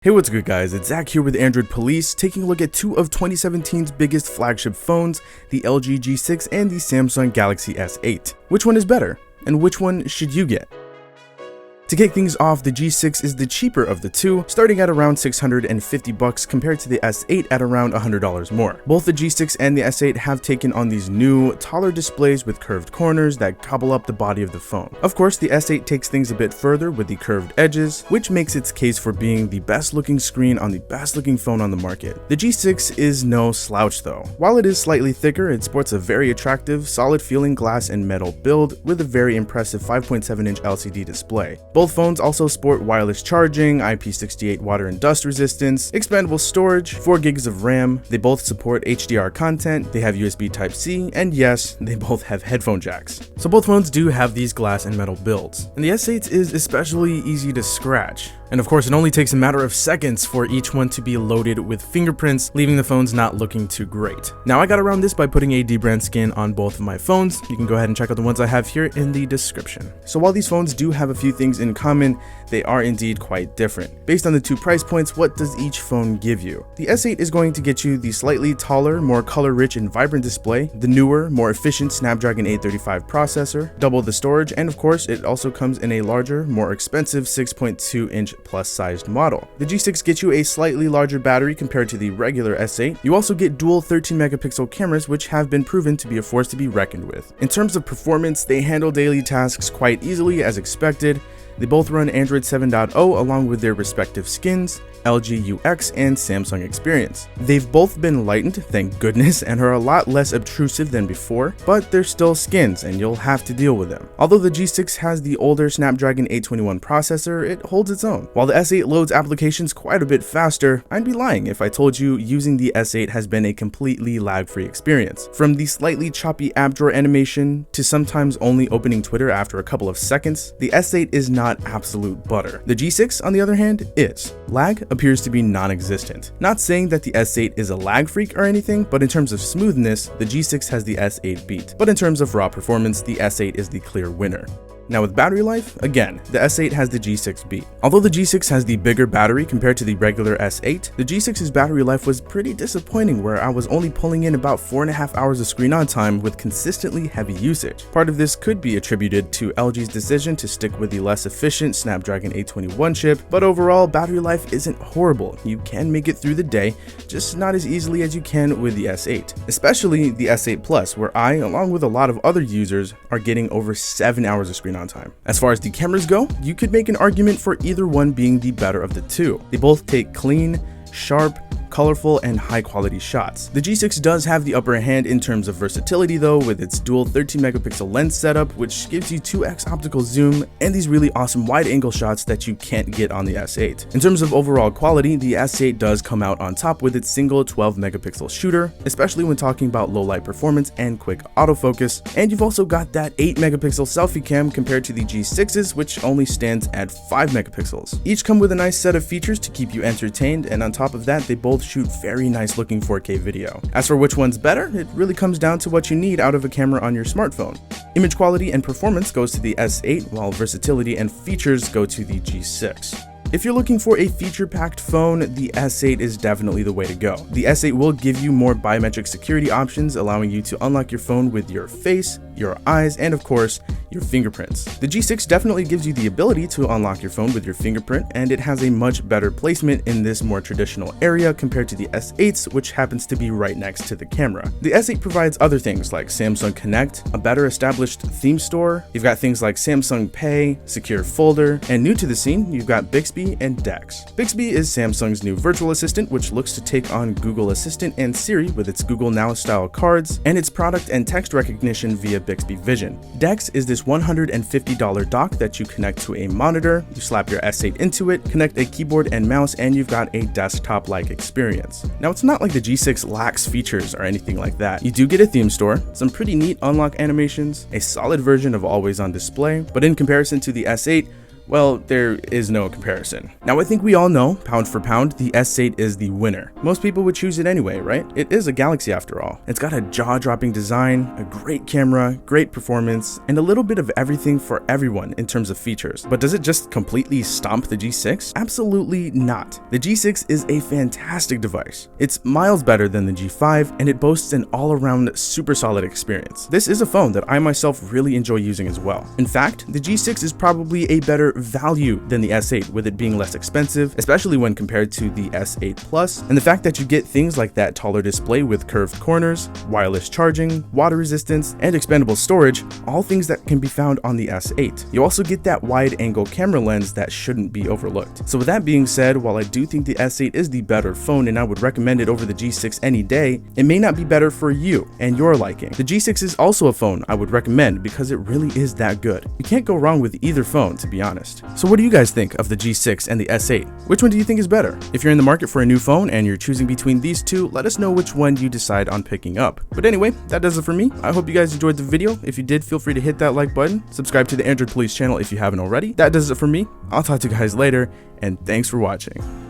Hey, what's good guys, it's Zach here with Android Police, taking a look at two of 2017's biggest flagship phones, the LG G6 and the Samsung Galaxy S8. Which one is better, and which one should you get? To kick things off, the G6 is the cheaper of the two, starting at around $650 compared to the S8 at around $100 more. Both the G6 and the S8 have taken on these new, taller displays with curved corners that gobble up the body of the phone. Of course, the S8 takes things a bit further with the curved edges, which makes its case for being the best looking screen on the best looking phone on the market. The G6 is no slouch though. While it is slightly thicker, it sports a very attractive, solid feeling glass and metal build with a very impressive 5.7-inch LCD display. Both phones also sport wireless charging, IP68 water and dust resistance, expandable storage, 4 gigs of RAM, they both support HDR content, they have USB Type-C, and yes, they both have headphone jacks. So both phones do have these glass and metal builds. And the S8 is especially easy to scratch. And of course, it only takes a matter of seconds for each one to be loaded with fingerprints, leaving the phones not looking too great. Now, I got around this by putting a dbrand skin on both of my phones. You can go ahead and check out the ones I have here in the description. So while these phones do have a few things in common, they are indeed quite different. Based on the two price points, what does each phone give you? The S8 is going to get you the slightly taller, more color-rich and vibrant display, the newer, more efficient Snapdragon 835 processor, double the storage, and of course, it also comes in a larger, more expensive 6.2-inch plus-sized model. The G6 gets you a slightly larger battery compared to the regular S8. You also get dual 13-megapixel cameras, which have been proven to be a force to be reckoned with. In terms of performance, they handle daily tasks quite easily as expected. They both run Android 7.0 along with their respective skins, LG UX and Samsung Experience. They've both been lightened, thank goodness, and are a lot less obtrusive than before, but they're still skins and you'll have to deal with them. Although the G6 has the older Snapdragon 821 processor, it holds its own. While the S8 loads applications quite a bit faster, I'd be lying if I told you using the S8 has been a completely lag-free experience. From the slightly choppy app drawer animation to sometimes only opening Twitter after a couple of seconds, the S8 is not absolute butter. The G6, on the other hand, is. Lag appears to be non-existent. Not saying that the S8 is a lag freak or anything, but in terms of smoothness, the G6 has the S8 beat. But in terms of raw performance, the S8 is the clear winner. Now with battery life, again, the S8 has the G6 beat. Although the G6 has the bigger battery compared to the regular S8, the G6's battery life was pretty disappointing, where I was only pulling in about 4.5 hours of screen on time with consistently heavy usage. Part of this could be attributed to LG's decision to stick with the less efficient Snapdragon 821 chip, but overall, battery life isn't horrible. You can make it through the day, just not as easily as you can with the S8. Especially the S8 Plus, where I, along with a lot of other users, are getting over 7 hours of screen on time. As far as the cameras go, you could make an argument for either one being the better of the two. They both take clean, sharp, colorful, and high quality shots. The G6 does have the upper hand in terms of versatility though, with its dual 13-megapixel lens setup, which gives you 2x optical zoom and these really awesome wide angle shots that you can't get on the S8. In terms of overall quality, the S8 does come out on top with its single 12-megapixel shooter, especially when talking about low light performance and quick autofocus, and you've also got that 8-megapixel selfie cam compared to the G6's, which only stands at 5 megapixels. Each come with a nice set of features to keep you entertained, and on top of that, they both shoot very nice looking 4K video. As for which one's better, it really comes down to what you need out of a camera on your smartphone. Image quality and performance goes to the S8, while versatility and features go to the G6. If you're looking for a feature-packed phone, the S8 is definitely the way to go. The S8 will give you more biometric security options, allowing you to unlock your phone with your face, your eyes, and of course, your fingerprints. The G6 definitely gives you the ability to unlock your phone with your fingerprint, and it has a much better placement in this more traditional area compared to the S8's, which happens to be right next to the camera. The S8 provides other things like Samsung Connect, a better established theme store, you've got things like Samsung Pay, Secure Folder, and new to the scene, you've got Bixby and Dex. Bixby is Samsung's new virtual assistant, which looks to take on Google Assistant and Siri with its Google Now style cards and its product and text recognition via Bixby Vision. Dex is this $150 dock that you connect to a monitor, you slap your S8 into it, connect a keyboard and mouse, and you've got a desktop-like experience. Now, it's not like the G6 lacks features or anything like that. You do get a theme store, some pretty neat unlock animations, a solid version of always on display, but in comparison to the S8, Well, there is no comparison. Now I think we all know, pound for pound, the S8 is the winner. Most people would choose it anyway, right? It is a Galaxy after all. It's got a jaw-dropping design, a great camera, great performance, and a little bit of everything for everyone in terms of features. But does it just completely stomp the G6? Absolutely not. The G6 is a fantastic device. It's miles better than the G5, and it boasts an all-around super solid experience. This is a phone that I myself really enjoy using as well. In fact, the G6 is probably a better value than the S8, with it being less expensive, especially when compared to the S8 Plus, and the fact that you get things like that taller display with curved corners, wireless charging, water resistance, and expandable storage, all things that can be found on the S8. You also get that wide-angle camera lens that shouldn't be overlooked. So with that being said, while I do think the S8 is the better phone and I would recommend it over the G6 any day, it may not be better for you and your liking. The G6 is also a phone I would recommend because it really is that good. You can't go wrong with either phone, to be honest. So what do you guys think of the G6 and the S8? Which one do you think is better? If you're in the market for a new phone and you're choosing between these two, let us know which one you decide on picking up. But anyway, that does it for me. I hope you guys enjoyed the video. If you did, feel free to hit that like button, subscribe to the Android Police channel if you haven't already. That does it for me. I'll talk to you guys later, and thanks for watching.